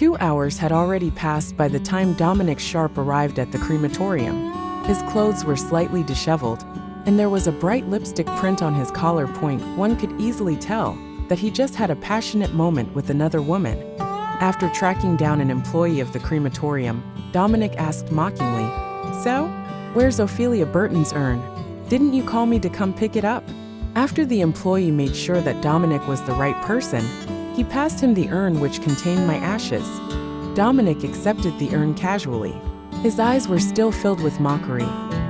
2 hours had already passed by the time Dominic Sharp arrived at the crematorium. His clothes were slightly disheveled, and there was a bright lipstick print on his collar point. One could easily tell that he just had a passionate moment with another woman. After tracking down an employee of the crematorium, Dominic asked mockingly, "So, where's Ophelia Burton's urn? Didn't you call me to come pick it up?" After the employee made sure that Dominic was the right person, he passed him the urn which contained my ashes. Dominic accepted the urn casually. His eyes were still filled with mockery.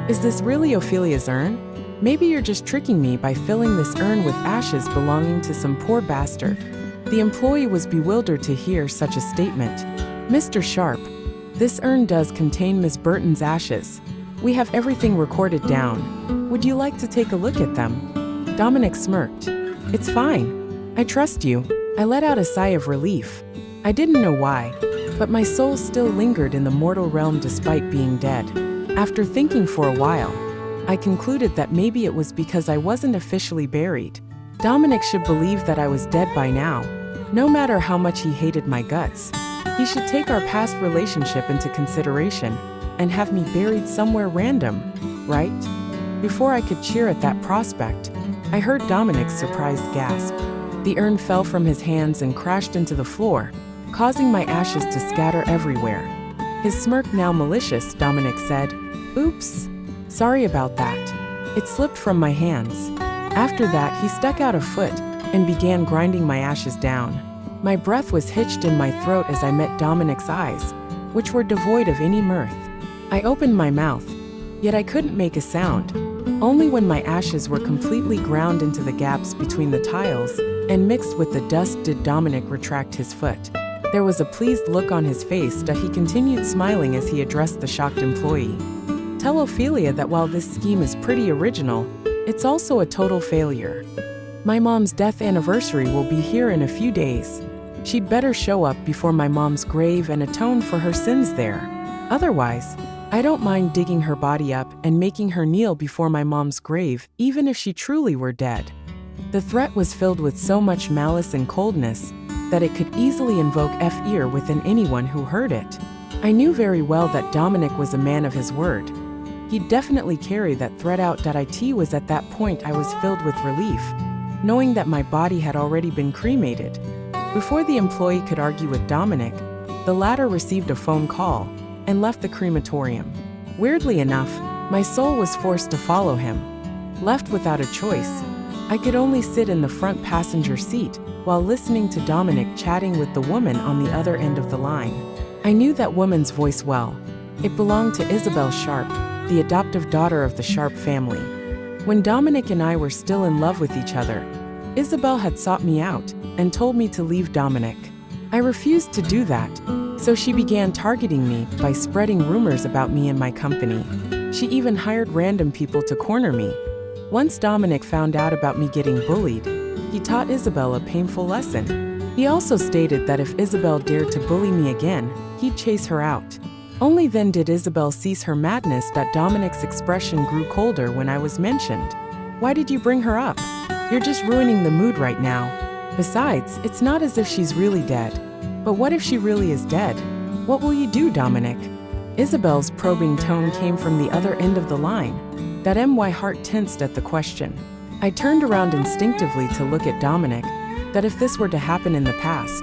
"Is this really Ophelia's urn? Maybe you're just tricking me by filling this urn with ashes belonging to some poor bastard." The employee was bewildered to hear such a statement. "Mr. Sharp, this urn does contain Miss Burton's ashes. We have everything recorded down. Would you like to take a look at them?" Dominic smirked. "It's fine. I trust you." I let out a sigh of relief. I didn't know why, but my soul still lingered in the mortal realm despite being dead. After thinking for a while, I concluded that maybe it was because I wasn't officially buried. Dominic should believe that I was dead by now, no matter how much he hated my guts. He should take our past relationship into consideration and have me buried somewhere random, right? Before I could cheer at that prospect, I heard Dominic's surprised gasp. The urn fell from his hands and crashed into the floor, causing my ashes to scatter everywhere. His smirk now malicious, Dominic said, "Oops. Sorry about that. It slipped from my hands." After that, he stuck out a foot and began grinding my ashes down. My breath was hitched in my throat as I met Dominic's eyes, which were devoid of any mirth. I opened my mouth, yet I couldn't make a sound. Only when my ashes were completely ground into the gaps between the tiles and mixed with the dust did Dominic retract his foot. There was a pleased look on his face, but he continued smiling as he addressed the shocked employee. "Tell Ophelia that while this scheme is pretty original, it's also a total failure. My mom's death anniversary will be here in a few days. She'd better show up before my mom's grave and atone for her sins there. Otherwise, I don't mind digging her body up and making her kneel before my mom's grave, even if she truly were dead." The threat was filled with so much malice and coldness that it could easily invoke fear within anyone who heard it. I knew very well that Dominic was a man of his word. He'd definitely carry that threat out. It was at that point I was filled with relief, knowing that my body had already been cremated. Before the employee could argue with Dominic, the latter received a phone call and left the crematorium. Weirdly enough, my soul was forced to follow him. Left without a choice, I could only sit in the front passenger seat while listening to Dominic chatting with the woman on the other end of the line. I knew that woman's voice well. It belonged to Isabel Sharp, the adoptive daughter of the Sharp family. When Dominic and I were still in love with each other, Isabel had sought me out and told me to leave Dominic. I refused to do that, so she began targeting me by spreading rumors about me and my company. She even hired random people to corner me. Once Dominic found out about me getting bullied, he taught Isabel a painful lesson. He also stated that if Isabel dared to bully me again, he'd chase her out. Only then did Isabel cease her madness. Dominic's expression grew colder when I was mentioned. "Why did you bring her up? You're just ruining the mood right now. Besides, it's not as if she's really dead. But what if she really is dead? What will you do, Dominic?" Isabel's probing tone came from the other end of the line. My heart tensed at the question. I turned around instinctively to look at Dominic, that if this were to happen in the past,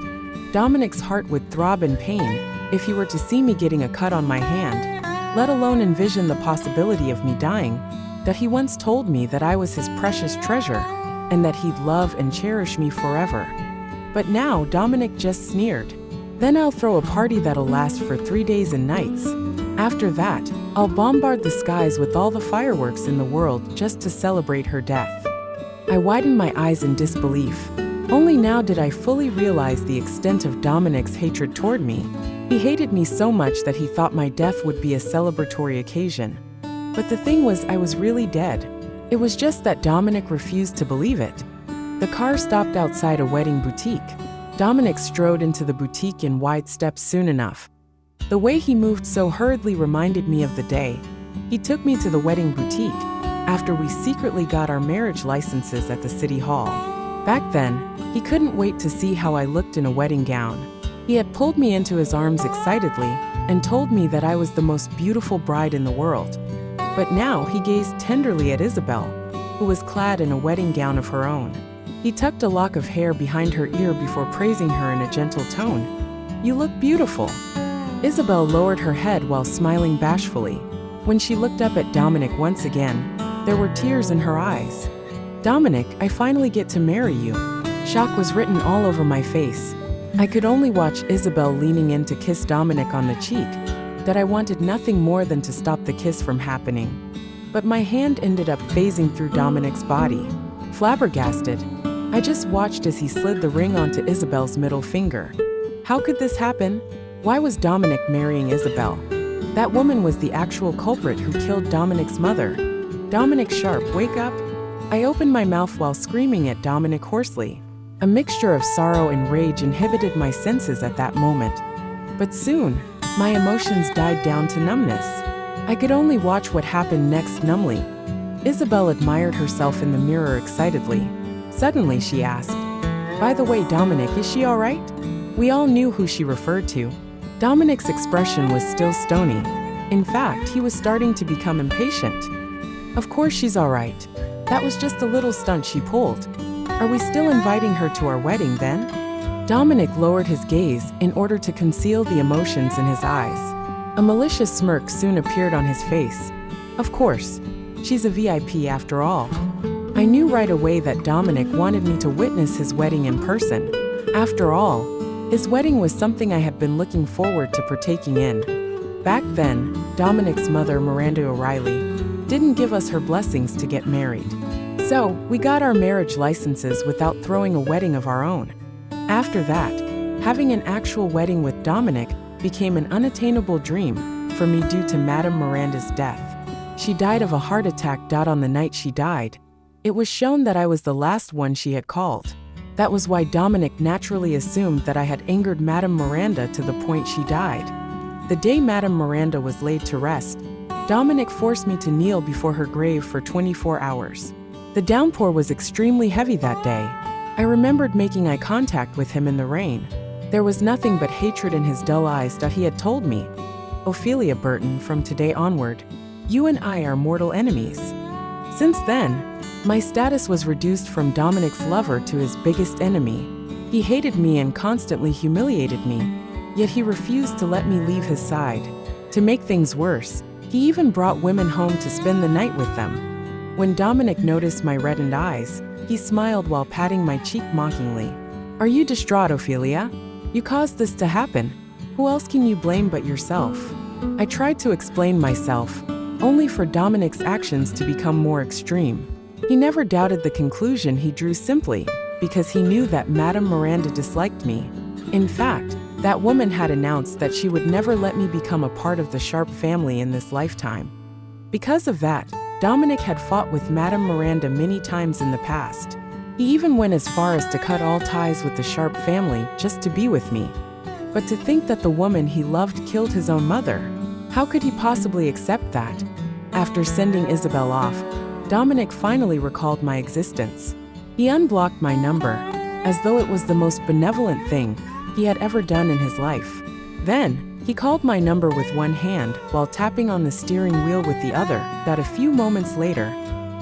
Dominic's heart would throb in pain if he were to see me getting a cut on my hand, let alone envision the possibility of me dying, that he once told me that I was his precious treasure, and that he'd love and cherish me forever. But now Dominic just sneered. "Then I'll throw a party that'll last for 3 days and nights. After that, I'll bombard the skies with all the fireworks in the world just to celebrate her death." I widened my eyes in disbelief. Only now did I fully realize the extent of Dominic's hatred toward me. He hated me so much that he thought my death would be a celebratory occasion. But the thing was, I was really dead. It was just that Dominic refused to believe it. The car stopped outside a wedding boutique. Dominic strode into the boutique in wide steps soon enough. The way he moved so hurriedly reminded me of the day he took me to the wedding boutique after we secretly got our marriage licenses at the city hall. Back then, he couldn't wait to see how I looked in a wedding gown. He had pulled me into his arms excitedly and told me that I was the most beautiful bride in the world. But now he gazed tenderly at Isabel, who was clad in a wedding gown of her own. He tucked a lock of hair behind her ear before praising her in a gentle tone. "You look beautiful." Isabel lowered her head while smiling bashfully. When she looked up at Dominic once again, there were tears in her eyes. "Dominic, I finally get to marry you." Shock was written all over my face. I could only watch Isabel leaning in to kiss Dominic on the cheek, that I wanted nothing more than to stop the kiss from happening. But my hand ended up phasing through Dominic's body. Flabbergasted, I just watched as he slid the ring onto Isabel's middle finger. How could this happen? Why was Dominic marrying Isabel? That woman was the actual culprit who killed Dominic's mother. "Dominic Sharp, wake up!" I opened my mouth while screaming at Dominic hoarsely. A mixture of sorrow and rage inhibited my senses at that moment. But soon, my emotions died down to numbness. I could only watch what happened next numbly. Isabel admired herself in the mirror excitedly. Suddenly she asked, "By the way, Dominic, is she all right?" We all knew who she referred to. Dominic's expression was still stony. In fact, he was starting to become impatient. "Of course she's all right. That was just a little stunt she pulled. Are we still inviting her to our wedding then?" Dominic lowered his gaze in order to conceal the emotions in his eyes. A malicious smirk soon appeared on his face. "Of course. She's a VIP after all." I knew right away that Dominic wanted me to witness his wedding in person. After all, his wedding was something I had been looking forward to partaking in. Back then, Dominic's mother, Miranda O'Reilly, didn't give us her blessings to get married. So, we got our marriage licenses without throwing a wedding of our own. After that, having an actual wedding with Dominic became an unattainable dream for me due to Madame Miranda's death. She died of a heart attack. On the night she died, it was shown that I was the last one she had called. That was why Dominic naturally assumed that I had angered Madame Miranda to the point she died. The day Madame Miranda was laid to rest, Dominic forced me to kneel before her grave for 24 hours. The downpour was extremely heavy that day. I remembered making eye contact with him in the rain. There was nothing but hatred in his dull eyes. He had told me, "Ophelia Burton, from today onward, you and I are mortal enemies." Since then, my status was reduced from Dominic's lover to his biggest enemy. He hated me and constantly humiliated me, yet he refused to let me leave his side. To make things worse, he even brought women home to spend the night with them. When Dominic noticed my reddened eyes, he smiled while patting my cheek mockingly. "Are you distraught, Ophelia? You caused this to happen. Who else can you blame but yourself?" I tried to explain myself, only for Dominic's actions to become more extreme. He never doubted the conclusion he drew simply because he knew that Madame Miranda disliked me. In fact, that woman had announced that she would never let me become a part of the Sharp family in this lifetime. Because of that, Dominic had fought with Madame Miranda many times in the past. He even went as far as to cut all ties with the Sharp family just to be with me. But to think that the woman he loved killed his own mother, how could he possibly accept that? After sending Isabel off, Dominic finally recalled my existence. He unblocked my number, as though it was the most benevolent thing he had ever done in his life. Then, he called my number with one hand while tapping on the steering wheel with the other. That a few moments later,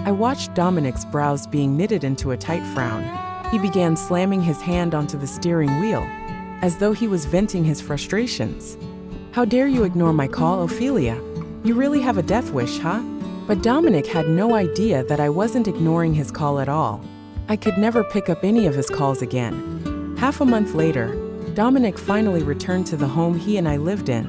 I watched Dominic's brows being knitted into a tight frown. He began slamming his hand onto the steering wheel, as though he was venting his frustrations. "How dare you ignore my call, Ophelia? You really have a death wish, huh?" But Dominic had no idea that I wasn't ignoring his call at all. I could never pick up any of his calls again. Half a month later, Dominic finally returned to the home he and I lived in.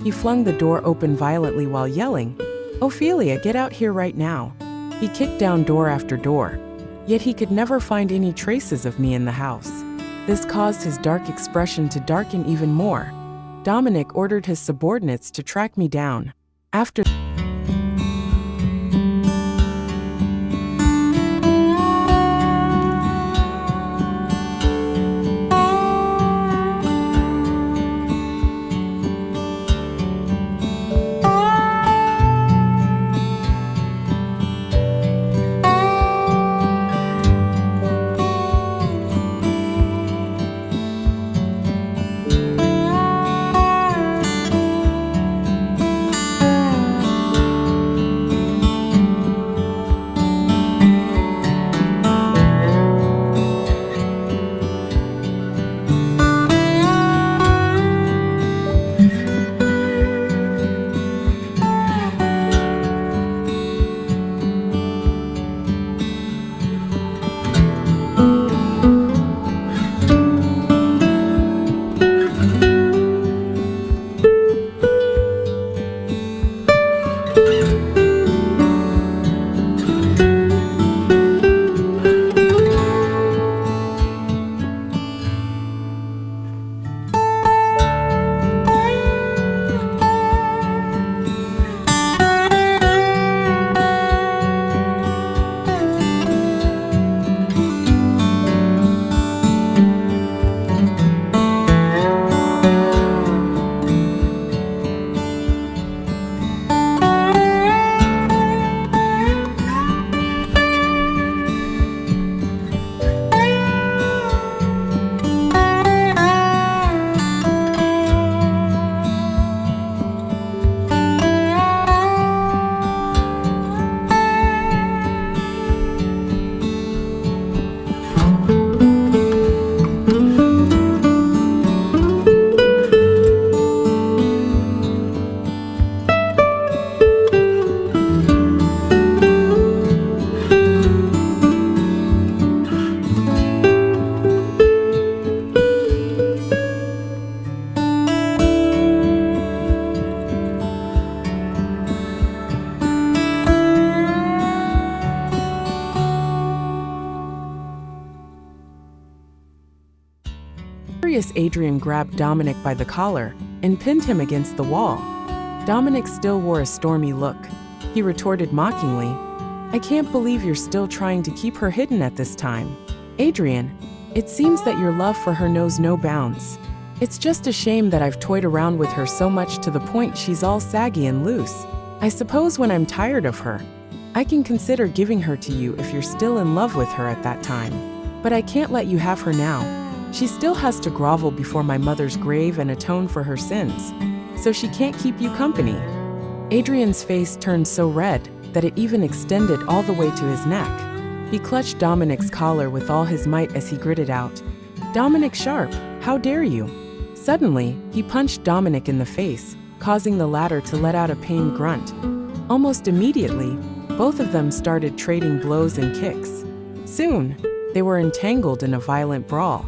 He flung the door open violently while yelling, "Ophelia, get out here right now." He kicked down door after door, yet he could never find any traces of me in the house. This caused his dark expression to darken even more. Dominic ordered his subordinates to track me down. After Furious, Adrian grabbed Dominic by the collar and pinned him against the wall. Dominic still wore a stormy look. He retorted mockingly, "I can't believe you're still trying to keep her hidden at this time. Adrian, it seems that your love for her knows no bounds. It's just a shame that I've toyed around with her so much to the point she's all saggy and loose. I suppose when I'm tired of her, I can consider giving her to you if you're still in love with her at that time. But I can't let you have her now. She still has to grovel before my mother's grave and atone for her sins, so she can't keep you company." Adrian's face turned so red that it even extended all the way to his neck. He clutched Dominic's collar with all his might as he gritted out, "Dominic Sharp, how dare you?" Suddenly, he punched Dominic in the face, causing the latter to let out a pained grunt. Almost immediately, both of them started trading blows and kicks. Soon, they were entangled in a violent brawl.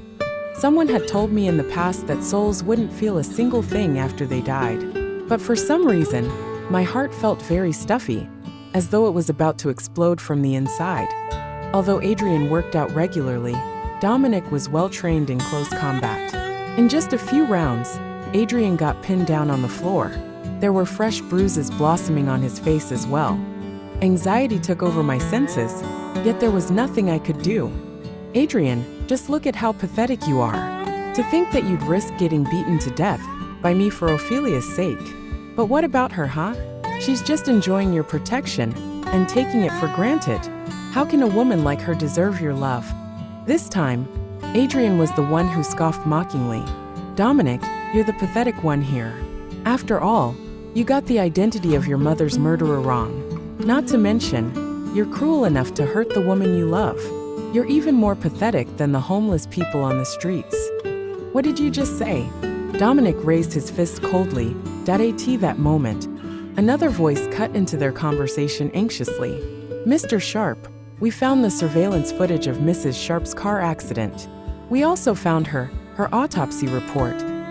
Someone had told me in the past that souls wouldn't feel a single thing after they died. But for some reason, my heart felt very stuffy, as though it was about to explode from the inside. Although Adrian worked out regularly, Dominic was well trained in close combat. In just a few rounds, Adrian got pinned down on the floor. There were fresh bruises blossoming on his face as well. Anxiety took over my senses, yet there was nothing I could do. "Adrian, just look at how pathetic you are. To think that you'd risk getting beaten to death by me for Ophelia's sake. But what about her, huh? She's just enjoying your protection and taking it for granted. How can a woman like her deserve your love?" This time, Adrian was the one who scoffed mockingly. "Dominic, you're the pathetic one here. After all, you got the identity of your mother's murderer wrong. Not to mention, you're cruel enough to hurt the woman you love. You're even more pathetic than the homeless people on the streets." "What did you just say?" Dominic raised his fist coldly. At that moment, another voice cut into their conversation anxiously. "Mr. Sharp, we found the surveillance footage of Mrs. Sharp's car accident. We also found her autopsy report,